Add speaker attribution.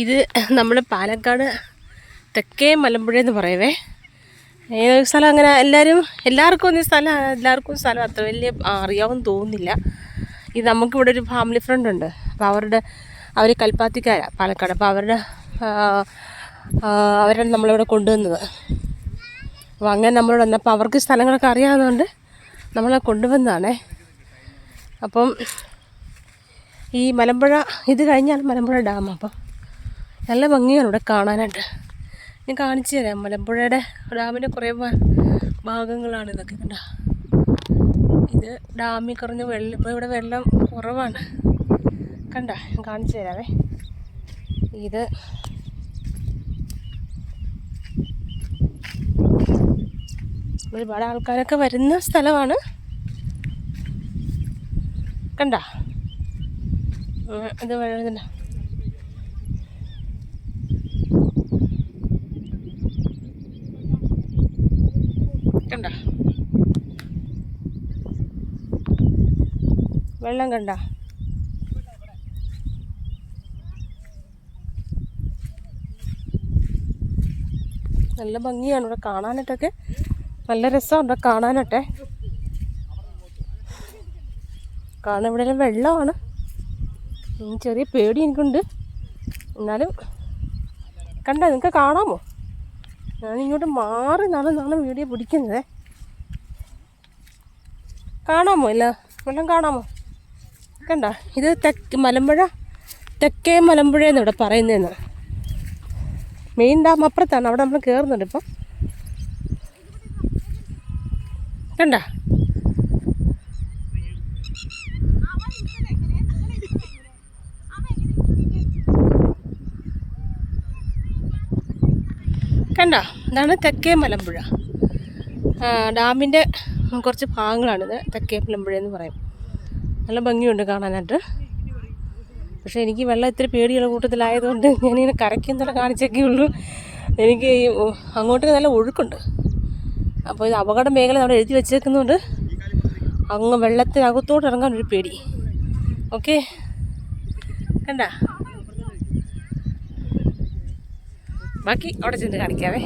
Speaker 1: ഇത് നമ്മുടെ പാലക്കാട് തെക്കേ മലമ്പുഴ എന്ന് പറയവേ. ഏതൊരു സ്ഥലം അങ്ങനെ എല്ലാവർക്കും ഒന്നും സ്ഥലം അത്ര വലിയ അറിയാമെന്ന് തോന്നുന്നില്ല. ഇത് നമുക്കിവിടെ ഒരു ഫാമിലി ഫ്രണ്ട് ഉണ്ട്. അപ്പോൾ അവർ കൽപ്പാത്തിക്കാരാണ് പാലക്കാട്. അപ്പോൾ അവരാണ് നമ്മളിവിടെ കൊണ്ടുവന്നത്. അപ്പോൾ അങ്ങനെ നമ്മളോട് വന്നപ്പോൾ അവർക്ക് സ്ഥലങ്ങളൊക്കെ അറിയാവുന്നതുകൊണ്ട് നമ്മളെ കൊണ്ടുവന്നതാണേ. അപ്പം ഈ മലമ്പുഴ ഇത് കഴിഞ്ഞാൽ മലമ്പുഴ ഡാം. അപ്പം നല്ല ഭംഗിയാണ് ഇവിടെ കാണാനായിട്ട്. ഞാൻ കാണിച്ചു തരാം. മലമ്പുഴയുടെ ഡാമിൻ്റെ കുറേ ഭാഗങ്ങളാണ് ഇതൊക്കെ. കണ്ട, ഇത് ഡാമിൽ കുറഞ്ഞ വെള്ളം. ഇപ്പോൾ ഇവിടെ വെള്ളം കുറവാണ്. കണ്ട, ഞാൻ കാണിച്ചു തരാവേ. ഇത് ഒരുപാട് ആൾക്കാരൊക്കെ വരുന്ന സ്ഥലമാണ്. കണ്ട, ഇത് വെള്ളം കണ്ട, വെള്ളം കണ്ട. നല്ല ഭംഗിയാണ് ഇവിടെ കാണാനായിട്ടൊക്കെ. നല്ല രസമുണ്ട് കാണാനട്ടെ. കാരണം ഇവിടെ വെള്ളമാണ്. ചെറിയ പേടി എനിക്കുണ്ട്. എന്നാലും കണ്ട, നിങ്ങൾക്ക് കാണാമോ? ഞാനിങ്ങോട്ട് മാറി നാളെ വീഡിയോ പിടിക്കുന്നത്. കാണാമോ? ഇല്ല, വെള്ളം കാണാമോ? കണ്ട, ഇത് തെക്കേ മലമ്പുഴ എന്നിവിടെ പറയുന്നതെന്ന്. മെയിൻ ഡാം അപ്പുറത്താണ്. അവിടെ നമ്മൾ കയറുന്നുണ്ട് ഇപ്പം. കണ്ട, കണ്ട, ഇതാണ് തെക്കേ മലമ്പുഴ. ഡാമിൻ്റെ കുറച്ച് ഭാഗങ്ങളാണിത്. തെക്കേ മലമ്പുഴ എന്ന് പറയും. നല്ല ഭംഗിയുണ്ട് കാണാനായിട്ട്. പക്ഷേ എനിക്ക് വെള്ളം ഇത്തിരി പേടിയുള്ള കൂട്ടത്തിലായതുകൊണ്ട് ഞാനിങ്ങനെ കരയ്ക്കെന്തെല്ലാം കാണിച്ചൊക്കെ ഉള്ളൂ. എനിക്ക് അങ്ങോട്ട് നല്ല ഒഴുക്കുണ്ട്. അപ്പോൾ ഇത് അപകട മേഖല അവിടെ എഴുതി വെച്ചേക്കുന്നതുകൊണ്ട് അങ്ങ് വെള്ളത്തിനകത്തോട്ട് ഇറങ്ങാനൊരു പേടി. ഓക്കെ, കണ്ട, ബാക്കി അവിടെ ചെന്ന് കാണിക്കാവേ.